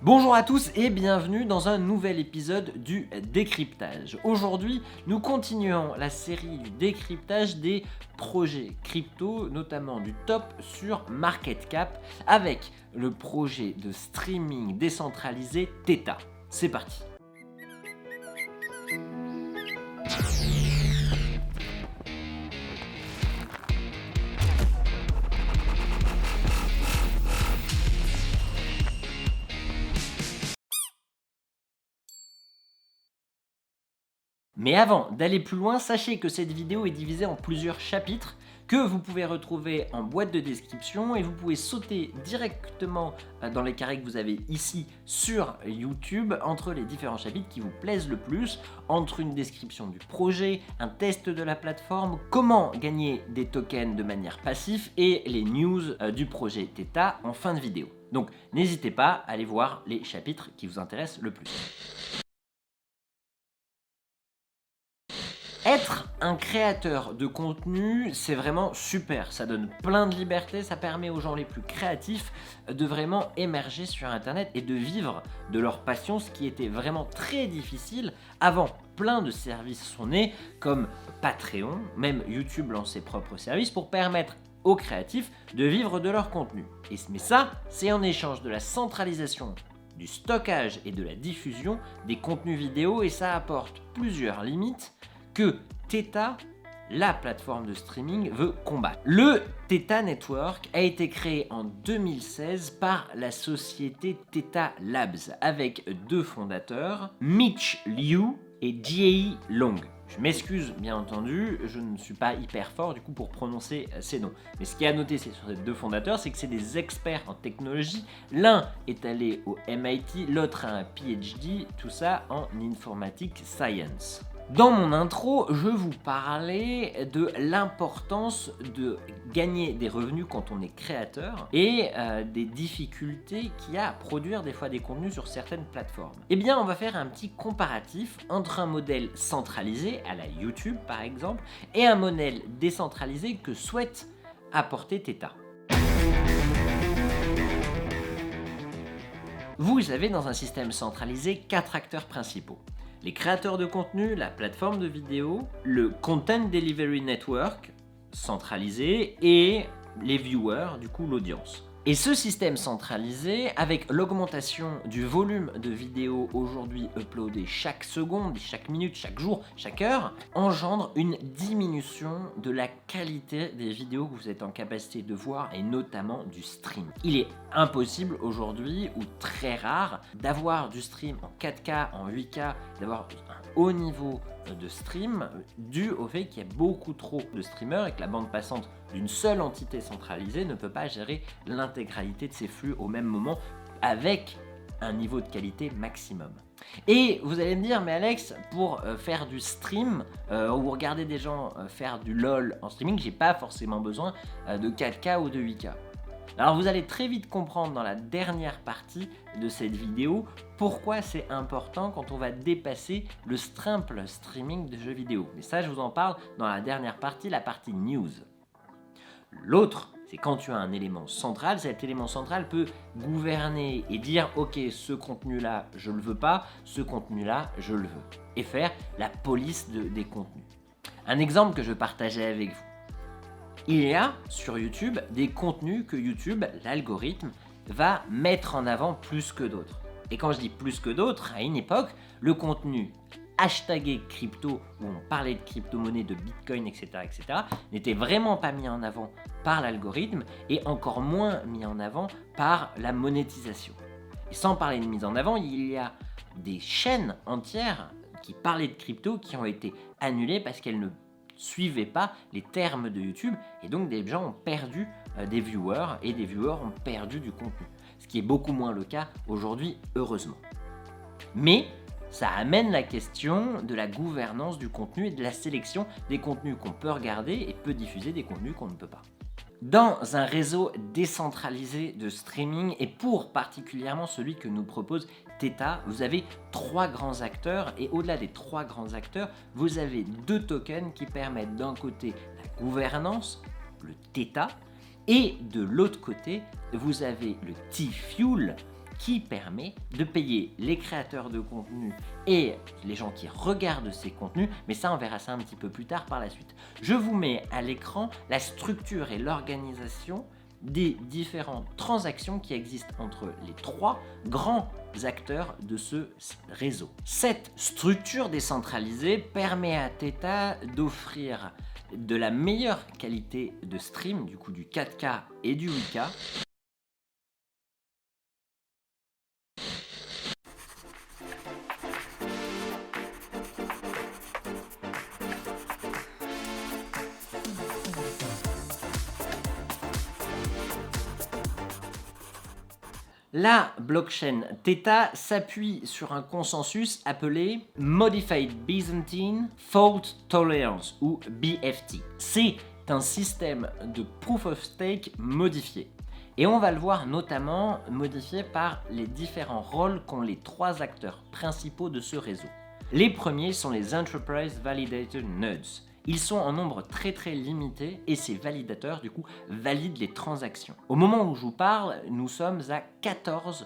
Bonjour à tous et bienvenue dans un nouvel épisode du décryptage. Aujourd'hui, nous continuons la série du décryptage des projets crypto, notamment du top sur MarketCap, avec le projet de streaming décentralisé Theta. C'est parti. Mais avant d'aller plus loin, sachez que cette vidéo est divisée en plusieurs chapitres que vous pouvez retrouver en boîte de description et vous pouvez sauter directement dans les carrés que vous avez ici sur YouTube entre les différents chapitres qui vous plaisent le plus, entre une description du projet, un test de la plateforme, comment gagner des tokens de manière passive et les news du projet Theta en fin de vidéo. Donc n'hésitez pas à aller voir les chapitres qui vous intéressent le plus. Être un créateur de contenu, c'est vraiment super, ça donne plein de liberté, ça permet aux gens les plus créatifs de vraiment émerger sur internet et de vivre de leur passion, ce qui était vraiment très difficile avant. Plein de services sont nés comme Patreon, même YouTube lance ses propres services pour permettre aux créatifs de vivre de leur contenu. Mais ça, c'est en échange de la centralisation du stockage et de la diffusion des contenus vidéo et ça apporte plusieurs limites que Theta, la plateforme de streaming, veut combattre. Le Theta Network a été créé en 2016 par la société Theta Labs avec deux fondateurs, Mitch Liu et Jie Long. Je m'excuse bien entendu, je ne suis pas hyper fort du coup pour prononcer ces noms. Mais ce qui est à noter sur ces deux fondateurs, c'est que c'est des experts en technologie. L'un est allé au MIT, l'autre a un PhD, tout ça en Informatic Science. Dans mon intro, je vous parlais de l'importance de gagner des revenus quand on est créateur et des difficultés qu'il y a à produire des fois des contenus sur certaines plateformes. Eh bien, on va faire un petit comparatif entre un modèle centralisé, à la YouTube par exemple, et un modèle décentralisé que souhaite apporter Theta. Vous avez dans un système centralisé 4 acteurs principaux. Les créateurs de contenu, la plateforme de vidéo, le Content Delivery Network, centralisé, et les viewers, du coup l'audience. Et ce système centralisé, avec l'augmentation du volume de vidéos aujourd'hui uploadées chaque seconde, chaque minute, chaque jour, chaque heure, engendre une diminution de la qualité des vidéos que vous êtes en capacité de voir et notamment du stream. Il est impossible aujourd'hui ou très rare d'avoir du stream en 4K, en 8K, d'avoir un haut niveau de stream dû au fait qu'il y a beaucoup trop de streamers et que la bande passante d'une seule entité centralisée ne peut pas gérer l'intégralité de ces flux au même moment avec un niveau de qualité maximum. Et vous allez me dire, mais Alex, pour faire du stream ou regarder des gens faire du LOL en streaming, j'ai pas forcément besoin de 4K ou de 8K. Alors vous allez très vite comprendre dans la dernière partie de cette vidéo pourquoi c'est important quand on va dépasser le simple streaming de jeux vidéo. Mais ça je vous en parle dans la dernière partie, la partie news. L'autre, c'est quand tu as un élément central, cet élément central peut gouverner et dire ok, ce contenu là je le veux pas, ce contenu là je le veux. Et faire la police des contenus. Un exemple que je partageais avec vous. Il y a sur YouTube des contenus que YouTube, l'algorithme, va mettre en avant plus que d'autres. Et quand je dis plus que d'autres, à une époque, le contenu hashtagué crypto, où on parlait de crypto-monnaie, de bitcoin, etc., n'était vraiment pas mis en avant par l'algorithme et encore moins mis en avant par la monétisation. Et sans parler de mise en avant, il y a des chaînes entières qui parlaient de crypto qui ont été annulées parce qu'elles ne suivaient pas les termes de YouTube et donc des gens ont perdu des viewers et des viewers ont perdu du contenu. Ce qui est beaucoup moins le cas aujourd'hui, heureusement. Mais ça amène la question de la gouvernance du contenu et de la sélection des contenus qu'on peut regarder et peut diffuser des contenus qu'on ne peut pas. Dans un réseau décentralisé de streaming et pour particulièrement celui que nous propose Theta, vous avez 3 grands acteurs et au-delà des 3 grands acteurs, vous avez 2 tokens qui permettent d'un côté la gouvernance, le Theta, et de l'autre côté, vous avez le T-Fuel qui permet de payer les créateurs de contenu et les gens qui regardent ces contenus, mais ça on verra ça un petit peu plus tard par la suite. Je vous mets à l'écran la structure et l'organisation des différentes transactions qui existent entre les trois grands acteurs de ce réseau. Cette structure décentralisée permet à Theta d'offrir de la meilleure qualité de stream, du coup du 4K et du 8K. La blockchain Theta s'appuie sur un consensus appelé Modified Byzantine Fault Tolerance ou BFT. C'est un système de proof of stake modifié. Et on va le voir notamment modifié par les différents rôles qu'ont les trois acteurs principaux de ce réseau. Les premiers sont les Enterprise Validator Nodes. Ils sont en nombre très limité et ces validateurs du coup valident les transactions. Au moment où je vous parle, nous sommes à 14,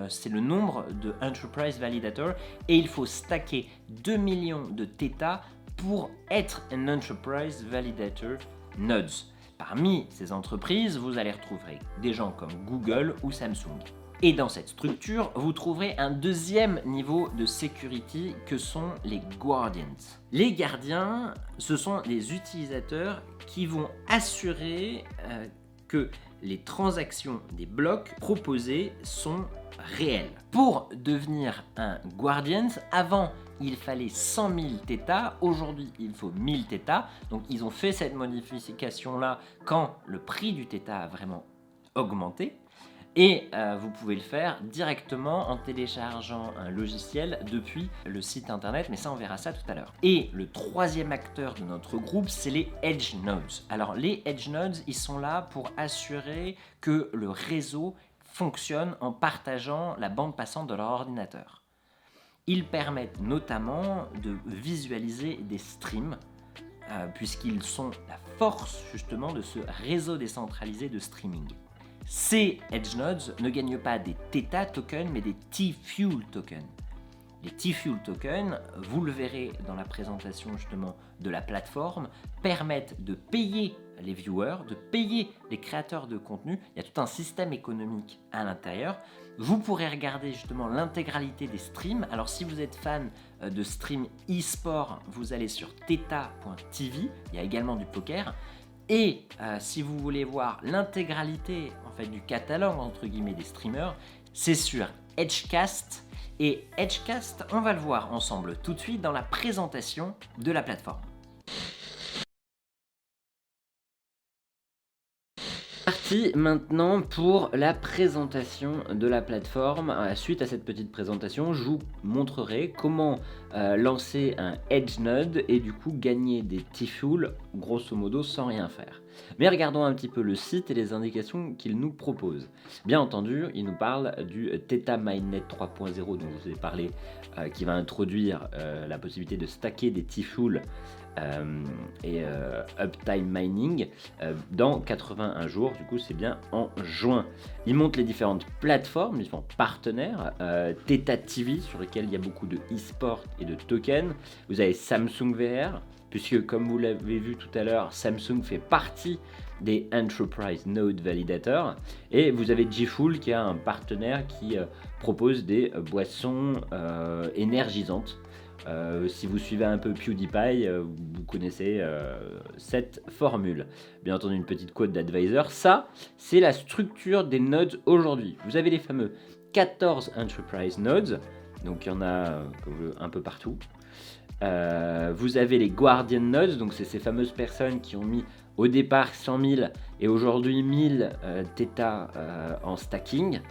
c'est le nombre de Enterprise Validator et il faut stacker 2 millions de Theta pour être un Enterprise Validator Nodes. Parmi ces entreprises, vous allez retrouver des gens comme Google ou Samsung. Et dans cette structure, vous trouverez un deuxième niveau de security que sont les Guardians. Les gardiens, ce sont des utilisateurs qui vont assurer que les transactions des blocs proposés sont réelles. Pour devenir un Guardian, avant il fallait 100 000 Theta, aujourd'hui il faut 1000 Theta. Donc ils ont fait cette modification là quand le prix du Theta a vraiment augmenté. Et vous pouvez le faire directement en téléchargeant un logiciel depuis le site internet, mais ça on verra ça tout à l'heure. Et le troisième acteur de notre groupe, c'est les Edge Nodes. Alors les Edge Nodes, ils sont là pour assurer que le réseau fonctionne en partageant la bande passante de leur ordinateur. Ils permettent notamment de visualiser des streams, puisqu'ils sont la force justement de ce réseau décentralisé de streaming. Ces Edge Nodes ne gagnent pas des Theta tokens, mais des T-Fuel tokens. Les T-Fuel tokens, vous le verrez dans la présentation justement de la plateforme, permettent de payer les viewers, de payer les créateurs de contenu. Il y a tout un système économique à l'intérieur. Vous pourrez regarder justement l'intégralité des streams. Alors si vous êtes fan de stream e-sport, vous allez sur theta.tv, il y a également du poker. Et si vous voulez voir l'intégralité en fait, du catalogue entre guillemets des streamers, c'est sur Edgecast. Et Edgecast, on va le voir ensemble tout de suite dans la présentation de la plateforme. Parti maintenant pour la présentation de la plateforme. Suite à cette petite présentation, je vous montrerai comment lancer un Edge Node et du coup gagner des T-Fuel grosso modo sans rien faire. Mais regardons un petit peu le site et les indications qu'il nous propose. Bien entendu, il nous parle du Theta Mainnet 3.0 dont je vous ai parlé, qui va introduire la possibilité de stacker des T-Fuel et Uptime Mining dans 81 jours, du coup c'est bien en juin. Il montre les différentes plateformes, les différents partenaires, Theta TV sur lesquels il y a beaucoup de e-sport et de tokens. Vous avez Samsung VR, puisque comme vous l'avez vu tout à l'heure, Samsung fait partie des Enterprise Node Validators. Et vous avez G-Fuel qui est un partenaire qui propose des boissons énergisantes. Si vous suivez un peu PewDiePie, vous connaissez cette formule. Bien entendu, une petite quote d'advisor. Ça, c'est la structure des nodes aujourd'hui. Vous avez les fameux 14 Enterprise Nodes, donc il y en a un peu partout. Vous avez les Guardian Nodes, donc c'est ces fameuses personnes qui ont mis au départ 100 000 et aujourd'hui 1000 Theta en stacking.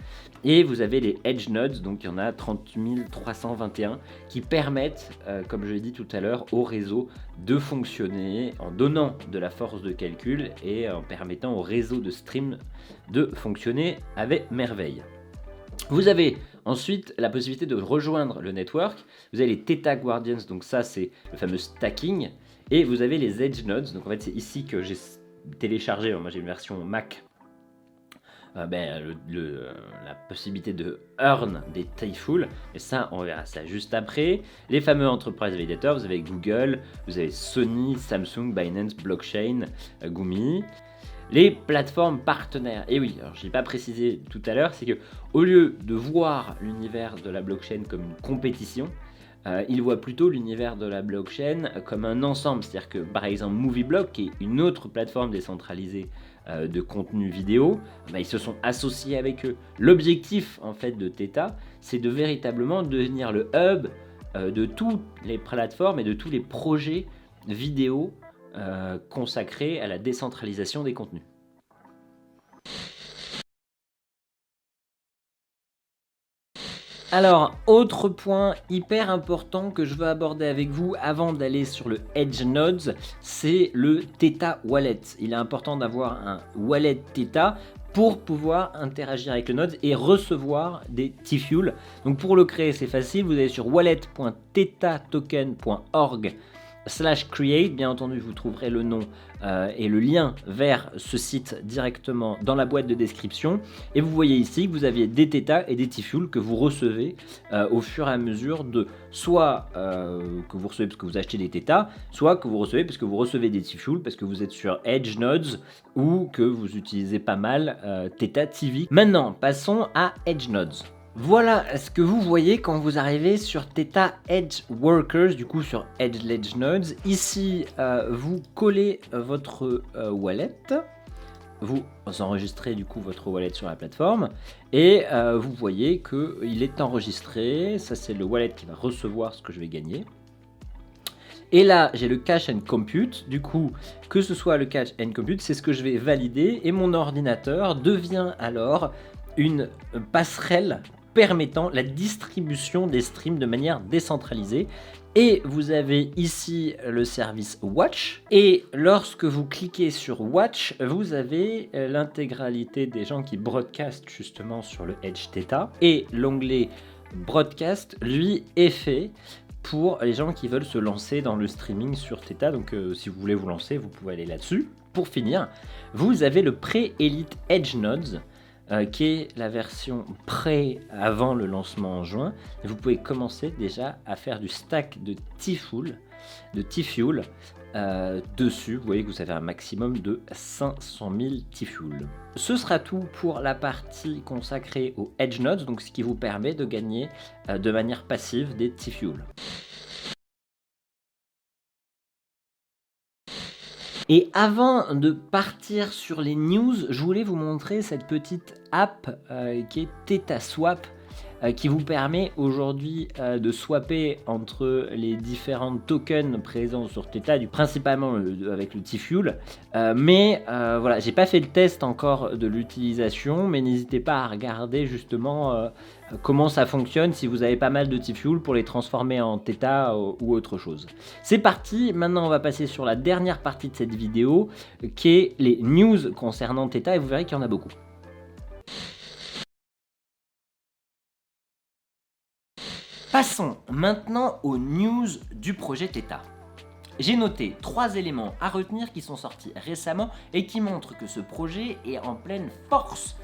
Et vous avez les Edge Nodes, donc il y en a 30 321 qui permettent, comme je l'ai dit tout à l'heure, au réseau de fonctionner en donnant de la force de calcul et en permettant au réseau de stream de fonctionner avec merveille. Vous avez ensuite la possibilité de rejoindre le network. Vous avez les Theta Guardians, donc ça c'est le fameux stacking. Et vous avez les Edge Nodes, donc en fait c'est ici que j'ai téléchargé, moi j'ai une version Mac la possibilité de earn des Tiful, et ça on verra ça juste après. Les fameux Enterprise Validators, vous avez Google, vous avez Sony, Samsung, Binance, Blockchain, Gumi. Les plateformes partenaires, et oui, alors je n'ai pas précisé tout à l'heure, c'est que au lieu de voir l'univers de la blockchain comme une compétition, il voit plutôt l'univers de la blockchain comme un ensemble. C'est-à-dire que par exemple Movieblock, qui est une autre plateforme décentralisée de contenu vidéo, ils se sont associés avec eux. L'objectif en fait de Theta, c'est de véritablement devenir le hub de toutes les plateformes et de tous les projets vidéo consacrés à la décentralisation des contenus. Alors, autre point hyper important que je veux aborder avec vous avant d'aller sur le Edge Nodes, c'est le Theta Wallet. Il est important d'avoir un wallet Theta pour pouvoir interagir avec le node et recevoir des T-Fuel. Donc pour le créer, c'est facile, vous allez sur wallet.thetatoken.org/create. Bien entendu, vous trouverez le nom et le lien vers ce site directement dans la boîte de description. Et vous voyez ici que vous aviez des Theta et des T-Fuel que vous recevez au fur et à mesure de soit que vous recevez parce que vous achetez des Theta, soit que vous recevez parce que vous recevez des T-Fuel parce que vous êtes sur Edge Nodes ou que vous utilisez pas mal Theta TV. Maintenant, passons à Edge Nodes. Voilà ce que vous voyez quand vous arrivez sur Theta Edge Workers, du coup sur Edge Nodes. Ici, vous collez votre wallet, vous enregistrez du coup votre wallet sur la plateforme et vous voyez qu'il est enregistré. Ça, c'est le wallet qui va recevoir ce que je vais gagner. Et là, j'ai le Cache and Compute. Du coup, que ce soit le Cache and Compute, c'est ce que je vais valider et mon ordinateur devient alors une passerelle permettant la distribution des streams de manière décentralisée. Et vous avez ici le service Watch. Et lorsque vous cliquez sur Watch, vous avez l'intégralité des gens qui broadcastent justement sur le Edge Theta. Et l'onglet Broadcast, lui, est fait pour les gens qui veulent se lancer dans le streaming sur Theta. Donc si vous voulez vous lancer, vous pouvez aller là-dessus. Pour finir, vous avez le Pre-Elite Edge Nodes, qui est la version avant le lancement en juin. Et vous pouvez commencer déjà à faire du stack de T-Fuel dessus. Vous voyez que vous avez un maximum de 500 000 T-Fuel. Ce sera tout pour la partie consacrée aux Edge Nodes, donc ce qui vous permet de gagner de manière passive des T-Fuel. Et avant de partir sur les news, je voulais vous montrer cette petite app qui est ThetaSwap, qui vous permet aujourd'hui de swapper entre les différents tokens présents sur Theta, principalement avec le T-Fuel. Voilà, j'ai pas fait le test encore de l'utilisation, mais n'hésitez pas à regarder justement comment ça fonctionne si vous avez pas mal de T-Fuel pour les transformer en Theta ou autre chose. C'est parti, maintenant on va passer sur la dernière partie de cette vidéo qui est les news concernant Theta et vous verrez qu'il y en a beaucoup. Passons maintenant aux news du projet Theta. J'ai noté 3 éléments à retenir qui sont sortis récemment et qui montrent que ce projet est en pleine force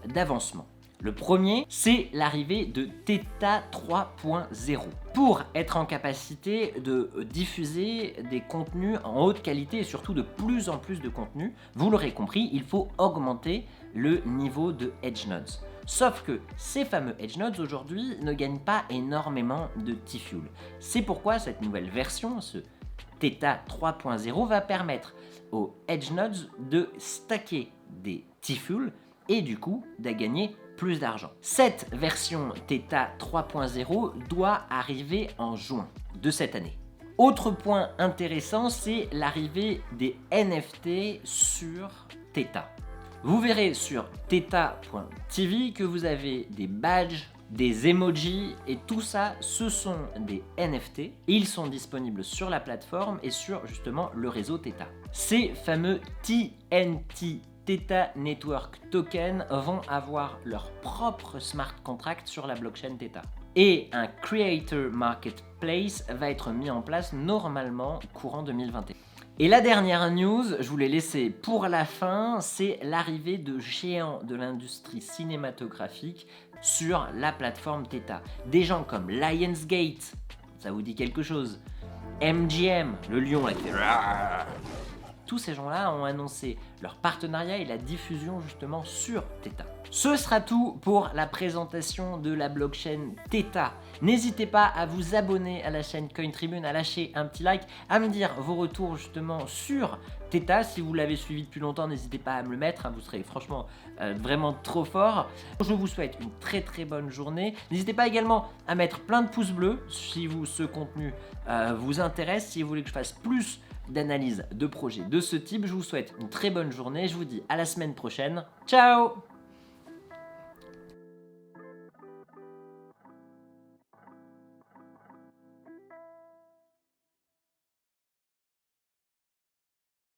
d'avancement. Le premier, c'est l'arrivée de Theta 3.0 pour être en capacité de diffuser des contenus en haute qualité et surtout de plus en plus de contenus. Vous l'aurez compris, il faut augmenter le niveau de Edge Nodes. Sauf que ces fameux Edge Nodes aujourd'hui ne gagnent pas énormément de T-Fuel. C'est pourquoi cette nouvelle version, ce Theta 3.0, va permettre aux Edge Nodes de stacker des T-Fuel et du coup de gagner plus d'argent. Cette version Theta 3.0 doit arriver en juin de cette année. Autre point intéressant, c'est l'arrivée des NFT sur Theta. Vous verrez sur theta.tv que vous avez des badges, des emojis et tout ça, ce sont des NFT. Ils sont disponibles sur la plateforme et sur justement le réseau Theta. Ces fameux TNT Theta Network Token vont avoir leur propre smart contract sur la blockchain Theta. Et un Creator Marketplace va être mis en place normalement courant 2021. Et la dernière news, je vous l'ai laissé pour la fin, c'est l'arrivée de géants de l'industrie cinématographique sur la plateforme Theta. Des gens comme Lionsgate, ça vous dit quelque chose? MGM, le lion là qui fait... Tous ces gens-là ont annoncé leur partenariat et la diffusion justement sur Theta. Ce sera tout pour la présentation de la blockchain Theta. N'hésitez pas à vous abonner à la chaîne CoinTribune, à lâcher un petit like, à me dire vos retours justement sur Theta. Si vous l'avez suivi depuis longtemps, n'hésitez pas à me le mettre, vous serez franchement vraiment trop fort. Je vous souhaite une très bonne journée. N'hésitez pas également à mettre plein de pouces bleus si ce contenu vous intéresse, si vous voulez que je fasse plus d'analyse de projets de ce type. Je vous souhaite une très bonne journée, je vous dis à la semaine prochaine. Ciao!